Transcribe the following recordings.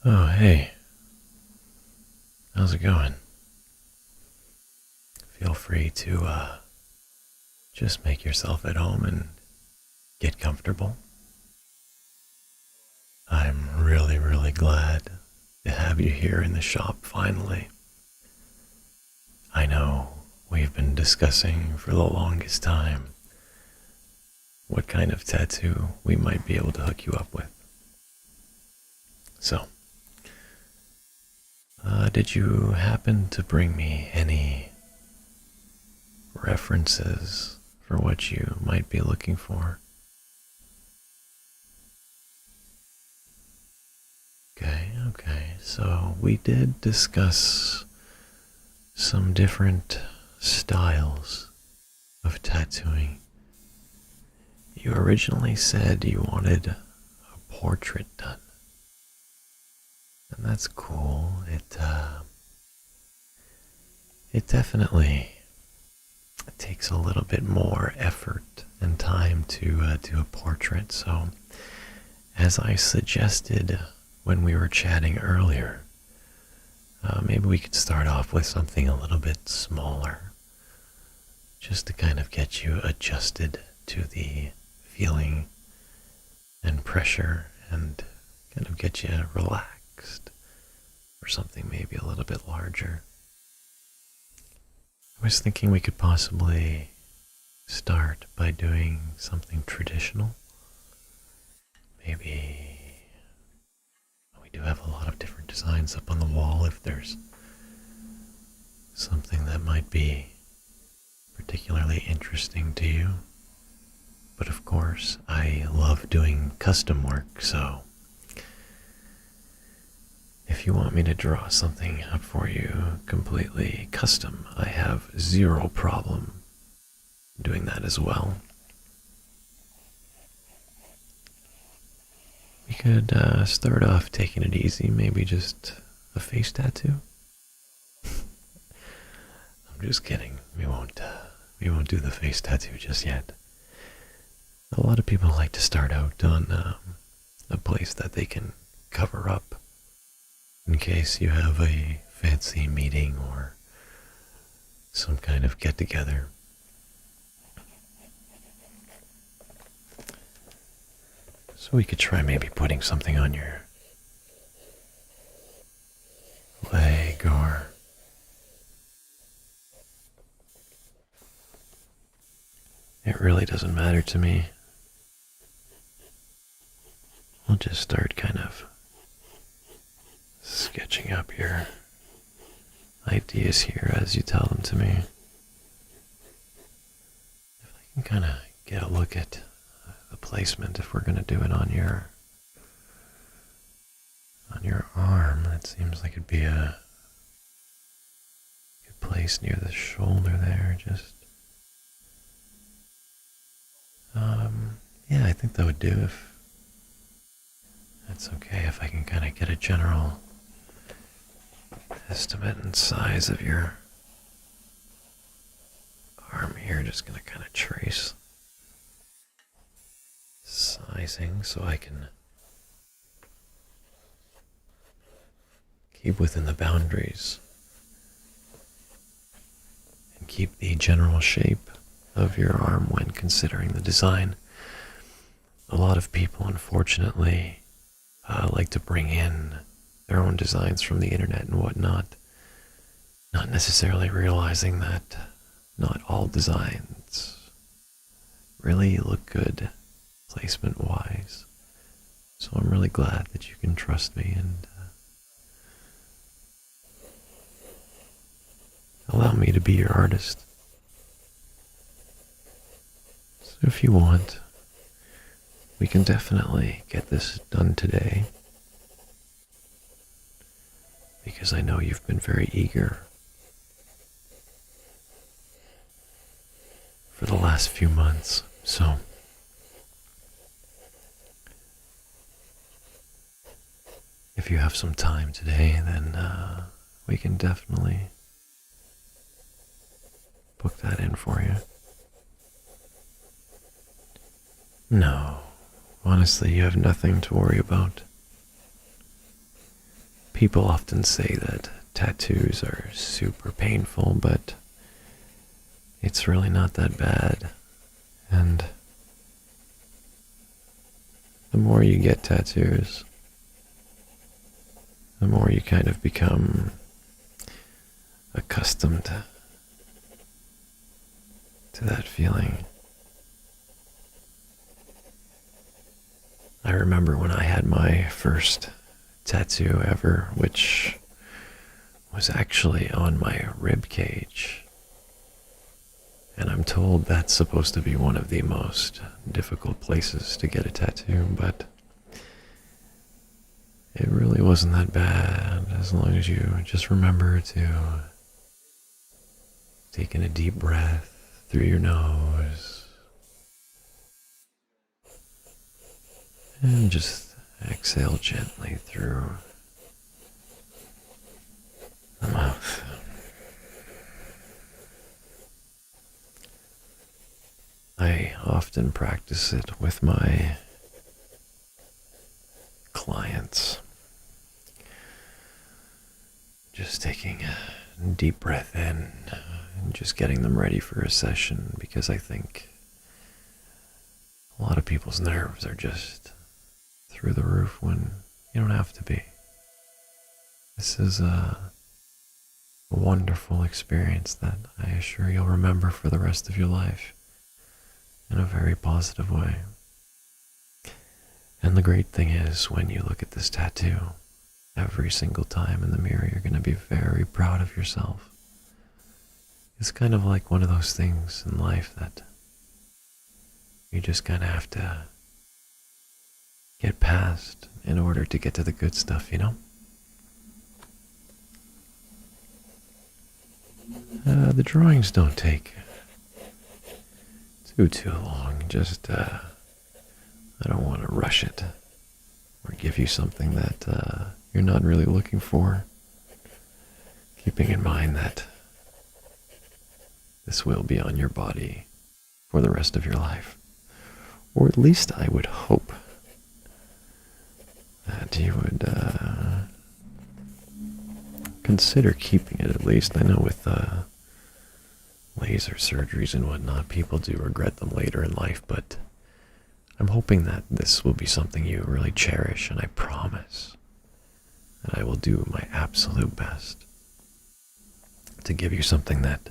Oh, hey. How's it going? Feel free to just make yourself at home and get comfortable. I'm really, really glad to have you here in the shop finally. I know we've been discussing for the longest time what kind of tattoo we might be able to hook you up with. So, did you happen to bring me any references for what you might be looking for? Okay. So we did discuss some different styles of tattooing. You originally said you wanted a portrait done. And that's cool. It definitely takes a little bit more effort and time to do a portrait. So, as I suggested when we were chatting earlier, maybe we could start off with something a little bit smaller, just to kind of get you adjusted to the feeling and pressure and kind of get you relaxed for something maybe a little bit larger. I was thinking we could possibly start by doing something traditional. Maybe we do have a lot of different designs up on the wall if there's something that might be particularly interesting to you. But of course, I love doing custom work, so if you want me to draw something up for you completely custom, I have zero problem doing that as well. We could start off taking it easy, maybe just a face tattoo. I'm just kidding. We won't do the face tattoo just yet. A lot of people like to start out on a place that they can cover up in case you have a fancy meeting or some kind of get-together. So we could try maybe putting something on your leg, or it really doesn't matter to me. We'll just start kind of sketching up your ideas here as you tell them to me. If I can kind of get a look at the placement, if we're going to do it on your arm, that seems like it'd be a good place near the shoulder there. Just yeah, I think that would do. If that's okay, if I can kind of get a general estimate and size of your arm here. Just going to kind of trace sizing so I can keep within the boundaries and keep the general shape of your arm when considering the design. A lot of people, unfortunately, like to bring in their own designs from the internet and whatnot, not necessarily realizing that not all designs really look good placement-wise. So I'm really glad that you can trust me and allow me to be your artist. So if you want, we can definitely get this done today, because I know you've been very eager for the last few months. So if you have some time today, then we can definitely book that in for you. No, honestly, you have nothing to worry about. People often say that tattoos are super painful, but it's really not that bad. And the more you get tattoos, the more you kind of become accustomed to that feeling. I remember when I had my first tattoo ever, which was actually on my rib cage. And I'm told that's supposed to be one of the most difficult places to get a tattoo, but it really wasn't that bad as long as you just remember to take in a deep breath through your nose and just exhale gently through the mouth. I often practice it with my clients. Just taking a deep breath in and just getting them ready for a session, because I think a lot of people's nerves are just through the roof when you don't have to be. This is a wonderful experience that I assure you'll remember for the rest of your life in a very positive way. And the great thing is, when you look at this tattoo, every single time in the mirror, you're going to be very proud of yourself. It's kind of like one of those things in life that you just kind of have to get past in order to get to the good stuff, you know? The drawings don't take too long. Just, I don't want to rush it or give you something that you're not really looking for. Keeping in mind that this will be on your body for the rest of your life. Or at least I would hope that you would consider keeping it at least. I know with laser surgeries and whatnot, people do regret them later in life, but I'm hoping that this will be something you really cherish, and I promise that I will do my absolute best to give you something that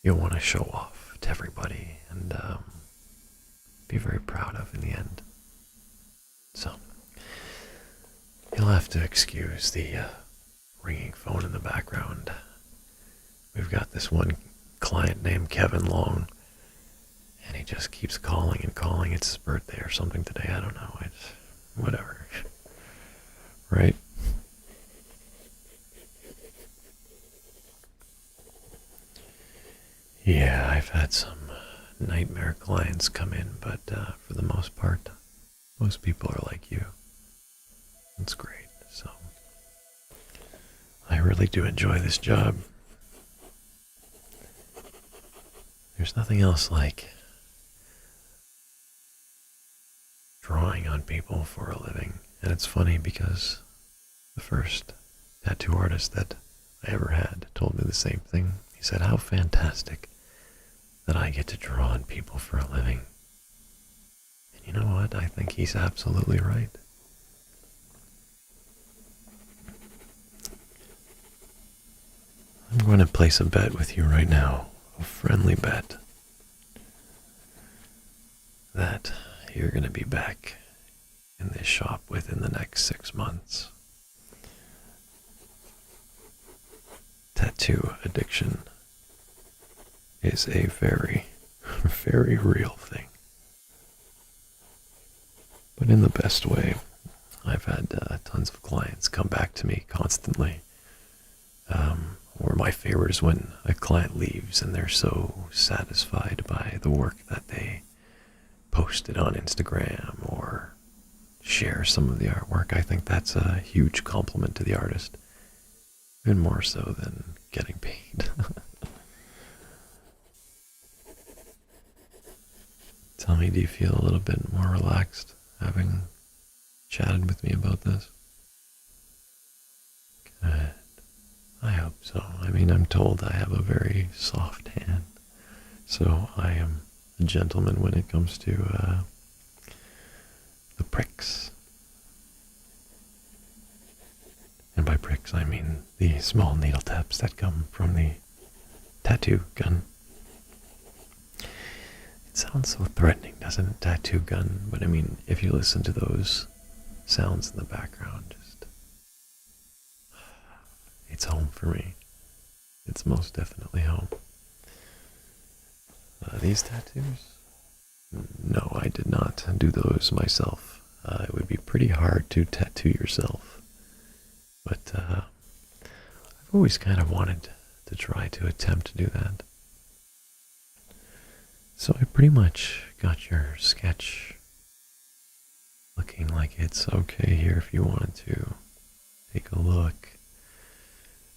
you'll want to show off to everybody and be very proud of in the end. So, you'll have to excuse the ringing phone in the background. We've got this one client named Kevin Long, and he just keeps calling and calling. It's his birthday or something today. I don't know. It's whatever. Right? Yeah, I've had some nightmare clients come in, but for the most part, most people are like you. It's great. So, I really do enjoy this job. There's nothing else like drawing on people for a living. And it's funny because the first tattoo artist that I ever had told me the same thing. He said, how fantastic that I get to draw on people for a living. And you know what? I think he's absolutely right. I'm going to place a bet with you right now, a friendly bet, that you're going to be back in this shop within the next 6 months. Tattoo addiction is a very, very real thing. But in the best way. I've had tons of clients come back to me constantly. Or my favorite is when a client leaves and they're so satisfied by the work that they posted on Instagram or share some of the artwork. I think that's a huge compliment to the artist. Even more so than getting paid. Tell me, do you feel a little bit more relaxed having chatted with me about this? Good. I hope so. I mean, I'm told I have a very soft hand, so I am a gentleman when it comes to the pricks. And by pricks, I mean the small needle taps that come from the tattoo gun. It sounds so threatening, doesn't it? Tattoo gun. But I mean, if you listen to those sounds in the background, just it's home for me. It's most definitely home. These tattoos? No, I did not do those myself. It would be pretty hard to tattoo yourself. But I've always kind of wanted to try to attempt to do that. So I pretty much got your sketch looking like it's okay here if you wanted to take a look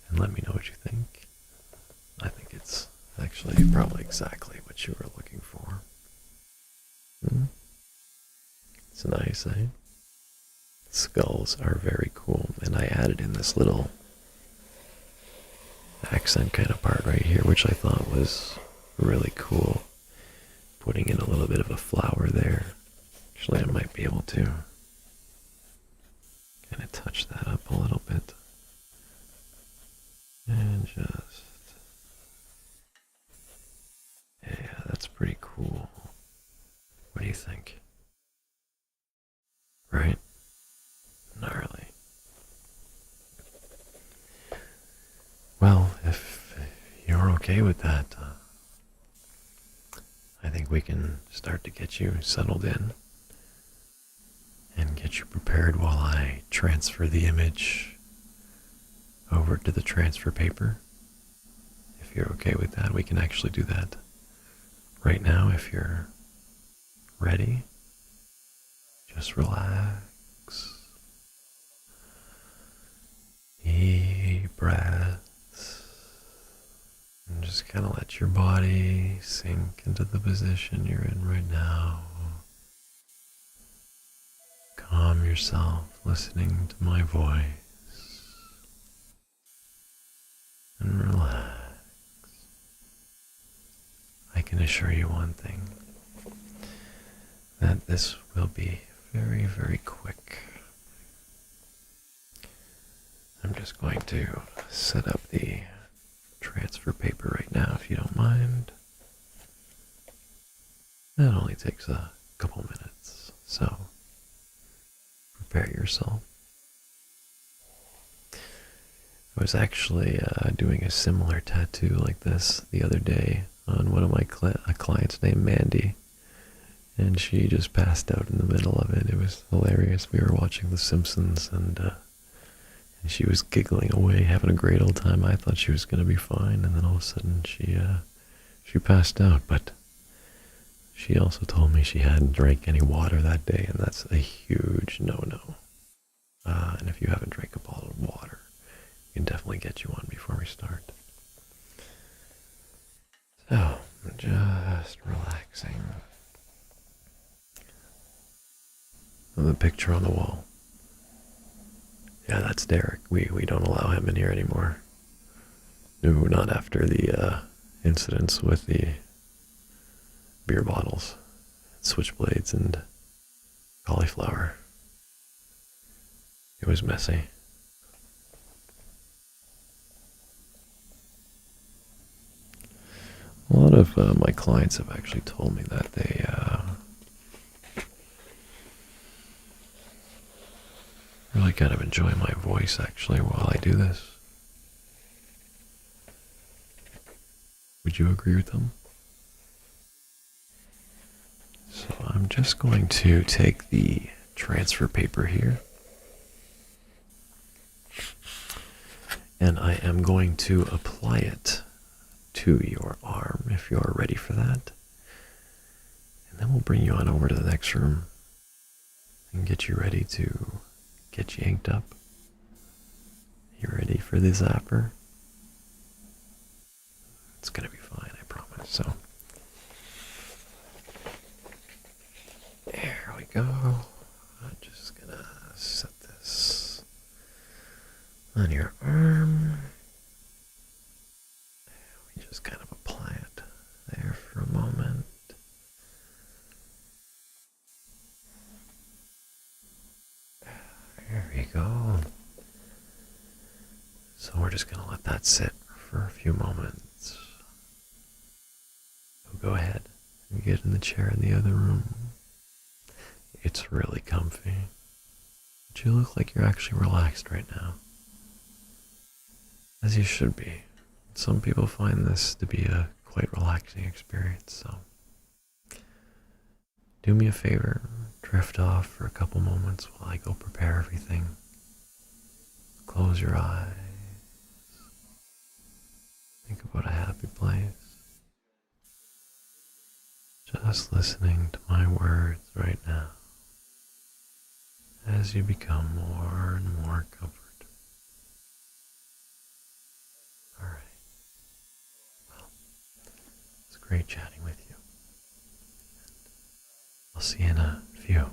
and let me know what you think. I think it's actually probably exactly what you were looking for. It's nice, eh? Skulls are very cool, and I added in this little accent kind of part right here, which I thought was really cool. Putting in a little bit of a flower there. Actually, I might be able to kind of touch that up a little bit. And just... yeah, that's pretty cool. What do you think? Right? Gnarly. Well, if you're okay with that, I think we can start to get you settled in and get you prepared while I transfer the image over to the transfer paper. If you're okay with that, we can actually do that right now if you're ready. Just relax. Deep breaths. And just kind of let your body sink into the position you're in right now. Calm yourself listening to my voice. And relax. I can assure you one thing. That this will be very, very quick. I'm just going to set up the transfer paper right now, if you don't mind. That only takes a couple minutes, so prepare yourself. I was actually doing a similar tattoo like this the other day on one of my clients named Mandy, and she just passed out in the middle of it. It was hilarious. We were watching The Simpsons, and she was giggling away, having a great old time. I thought she was going to be fine, and then all of a sudden she passed out, but she also told me she hadn't drank any water that day, and that's a huge no-no. And if you haven't drank a bottle of water, we can definitely get you one before we start. So, just relaxing. The picture on the wall. Yeah, that's Derek. We don't allow him in here anymore. No, not after the incidents with the beer bottles, switchblades, and cauliflower. It was messy. A lot of my clients have actually told me that they really kind of enjoy my voice actually while I do this. Would you agree with them? So I'm just going to take the transfer paper here, and I am going to apply it to your arm if you're ready for that. And then we'll bring you on over to the next room and get you ready to get you inked up. You ready for the zapper? It's gonna be fine, I promise. So there we go. I'm just gonna set this On your arm. We just kind of apply it there for a moment. There we go. So we're just going to let that sit for a few moments. So go ahead and get in the chair in the other room. It's really comfy. But you look like you're actually relaxed right now. As you should be. Some people find this to be a quite relaxing experience, so do me a favor, drift off for a couple moments while I go prepare everything. Close your eyes. Think about a happy place. Just listening to my words right now as you become more and more comforted. Alright. Well, it's great chatting with you. I'll see you in a few.